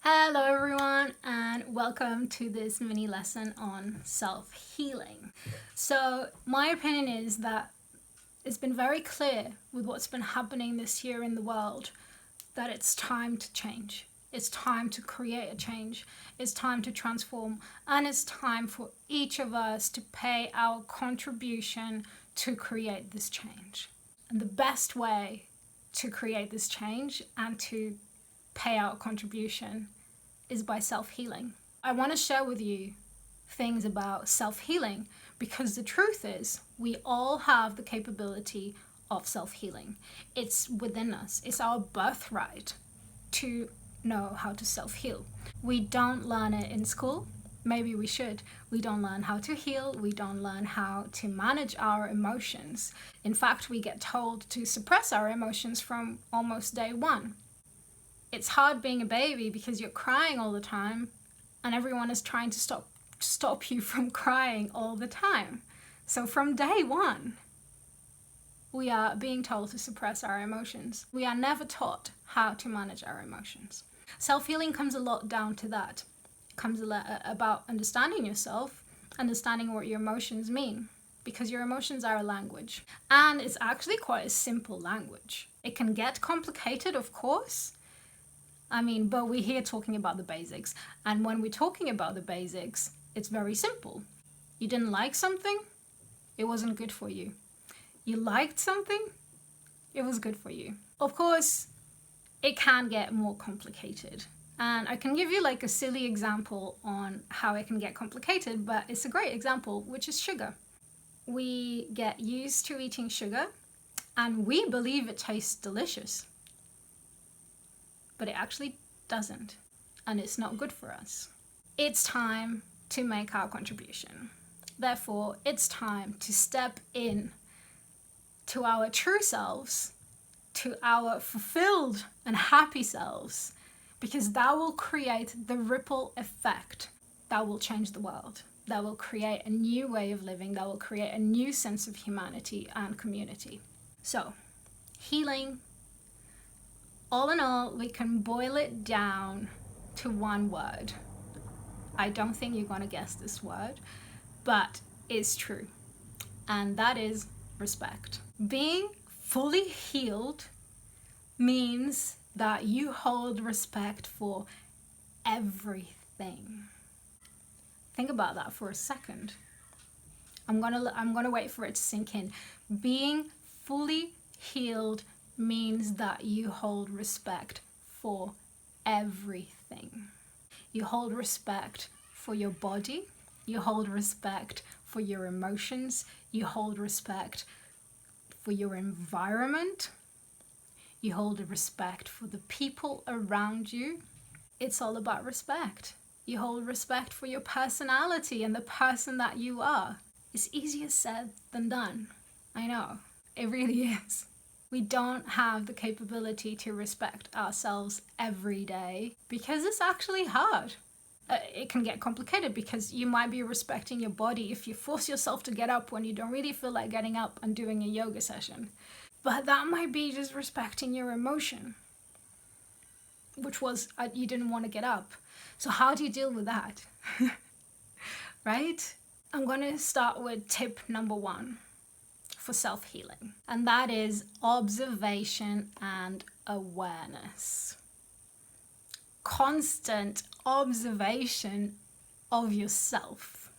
Hello everyone, and welcome to this mini lesson on self-healing. So my opinion is that it's been very clear with what's been happening this year in the world that it's time to change. It's time to create a change. It's time to transform, and it's time for each of us to pay our contribution to create this change. And the best way to create this change and to pay our contribution is by self-healing. I want to share with you things about self-healing because the truth is we all have the capability of self-healing. It's within us. It's our birthright to know how to self-heal. We don't learn it in school. Maybe we should. We don't learn how to heal. We don't learn how to manage our emotions. In fact, we get told to suppress our emotions from almost day one. It's hard being a baby because you're crying all the time and everyone is trying to stop you from crying all the time. So from day one, we are being told to suppress our emotions. We are never taught how to manage our emotions. Self-healing comes a lot down to that. It comes a lot about understanding yourself, understanding what your emotions mean, because your emotions are a language. And it's actually quite a simple language. It can get complicated, of course. But we're here talking about the basics. And when we're talking about the basics, it's very simple. You didn't like something, it wasn't good for you. You liked something, it was good for you. Of course, it can get more complicated. And I can give you like a silly example on how it can get complicated, but it's a great example, which is sugar. We get used to eating sugar and we believe it tastes delicious. But it actually doesn't, and it's not good for us. It's time to make our contribution. Therefore, it's time to step in to our true selves, to our fulfilled and happy selves, because that will create the ripple effect that will change the world, that will create a new way of living, that will create a new sense of humanity and community. So, healing. All in all, we can boil it down to one word. I don't think you're going to guess this word, but it's true. And that is respect. Being fully healed means that you hold respect for everything. Think about that for a second. I'm gonna wait for it to sink in. Being fully healed means that you hold respect for everything. You hold respect for your body, you hold respect for your emotions, you hold respect for your environment, you hold respect for the people around you. It's all about respect. You hold respect for your personality and the person that you are. It's easier said than done. I know, it really is. We don't have the capability to respect ourselves every day because it's actually hard. It can get complicated because you might be respecting your body if you force yourself to get up when you don't really feel like getting up and doing a yoga session. But that might be just respecting your emotion, which was you didn't want to get up. So how do you deal with that? Right? I'm going to start with tip number 1. For self-healing, and that is observation and awareness. Constant observation of yourself.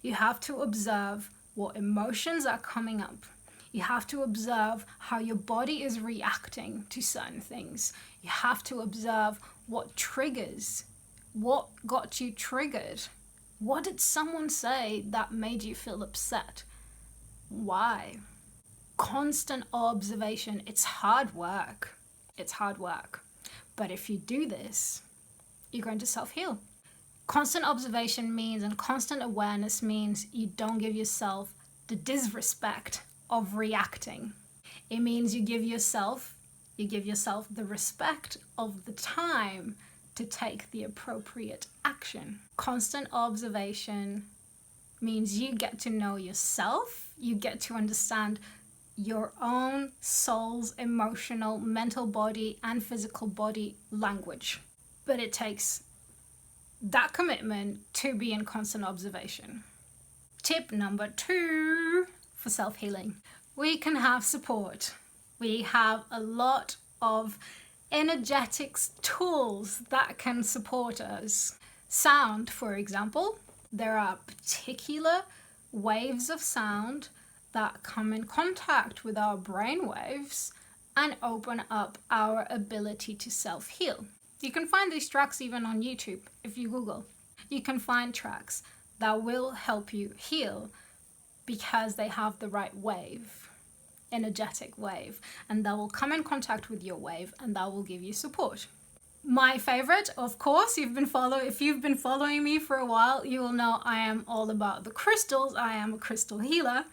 You have to observe what emotions are coming up. You have to observe how your body is reacting to certain things. You have to observe what triggers, what got you triggered. What did someone say that made you feel upset? Why? Constant observation. It's hard work. It's hard work. But if you do this, you're going to self-heal. Constant observation means, and constant awareness means, you don't give yourself the disrespect of reacting. It means you give yourself the respect of the time to take the appropriate action. Constant observation means you get to know yourself, you get to understand your own soul's emotional, mental body, and physical body language. but it takes that commitment to be in constant observation. Tip number 2 for self-healing. We can have support. We have a lot of energetics tools that can support us. Sound, for example. There are particular waves of sound that come in contact with our brain waves and open up our ability to self-heal. You can find these tracks even on YouTube if you Google. You can find tracks that will help you heal because they have the right wave, energetic wave, and that will come in contact with your wave and that will give you support. My favorite, of course, if you've been following me for a while, you will know I am all about the crystals. I am a crystal healer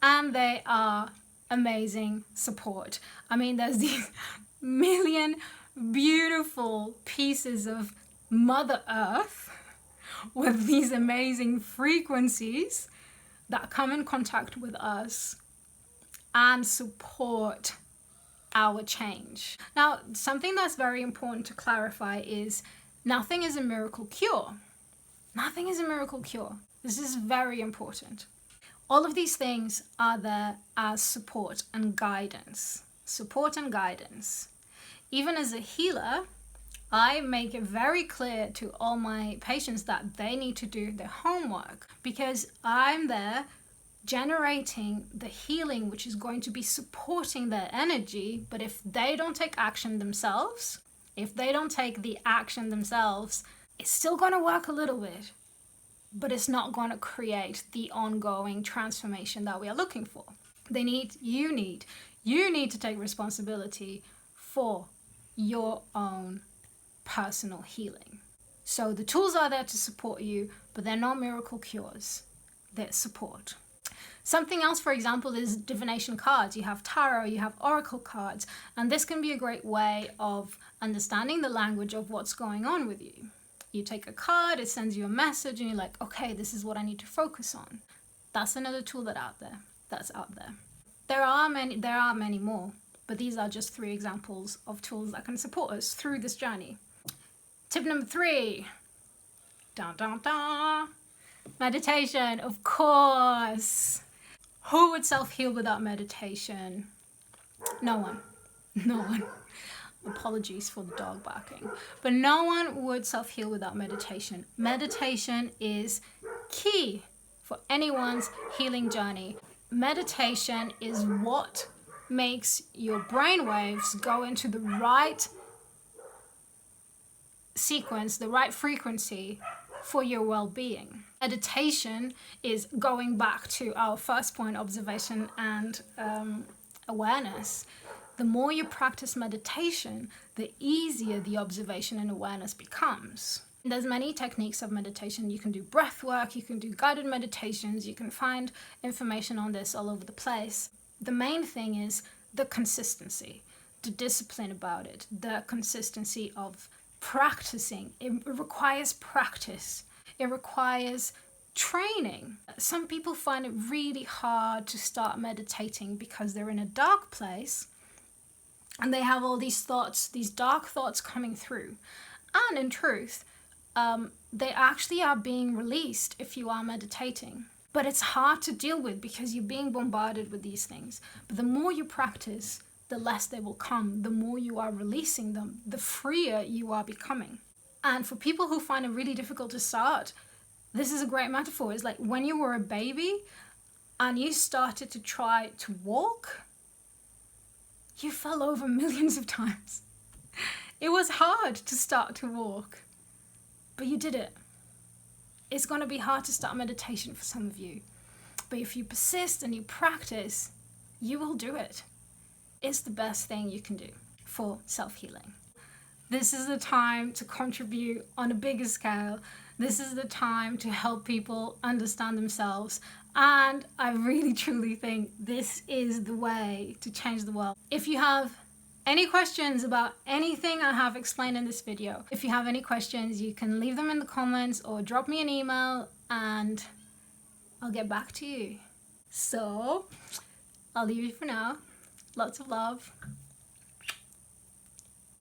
and they are amazing support. I mean, there's these million beautiful pieces of Mother Earth with these amazing frequencies that come in contact with us and support our change. Now, something that's very important to clarify is nothing is a miracle cure. Nothing is a miracle cure. This is very important. All of these things are there as support and guidance. Support and guidance. Even as a healer, I make it very clear to all my patients that they need to do their homework because I'm there generating the healing which is going to be supporting their energy. But if they don't take action themselves, it's still going to work a little bit, but it's not going to create the ongoing transformation that we are looking for. You need to take responsibility for your own personal healing. So the tools are there to support you, but they're not miracle cures. They're support. Something else, for example, is divination cards. You have tarot, you have oracle cards, and this can be a great way of understanding the language of what's going on with you. You take a card, it sends you a message, and you're like, okay, this is what I need to focus on. That's another tool that's out there. There are many more, but these are just 3 examples of tools that can support us through this journey. Tip number 3. Dun, dun, dun. Meditation, of course. Who would self-heal without meditation? No one. Apologies for the dog barking. But no one would self-heal without meditation. Meditation is key for anyone's healing journey. Meditation is what makes your brain waves go into the right sequence, the right frequency for your well-being. Meditation is going back to our first point, observation and awareness. The more you practice meditation, the easier the observation and awareness becomes. There's many techniques of meditation. You can do breath work, you can do guided meditations, you can find information on this all over the place. The main thing is the consistency, the discipline about it, the consistency of practicing. It requires practice. It requires training. Some people find it really hard to start meditating because they're in a dark place and they have all these thoughts, these dark thoughts coming through. And in truth, they actually are being released if you are meditating. But it's hard to deal with because you're being bombarded with these things. But the more you practice, the less they will come. The more you are releasing them, the freer you are becoming. And for people who find it really difficult to start, this is a great metaphor. It's like when you were a baby and you started to try to walk, you fell over millions of times. It was hard to start to walk, but you did it. It's going to be hard to start meditation for some of you, but if you persist and you practice, you will do it. It's the best thing you can do for self-healing. This is the time to contribute on a bigger scale. This is the time to help people understand themselves. And I really truly think this is the way to change the world. If you have any questions about anything I have explained in this video, if you have any questions, you can leave them in the comments or drop me an email and I'll get back to you. So I'll leave you for now. Lots of love.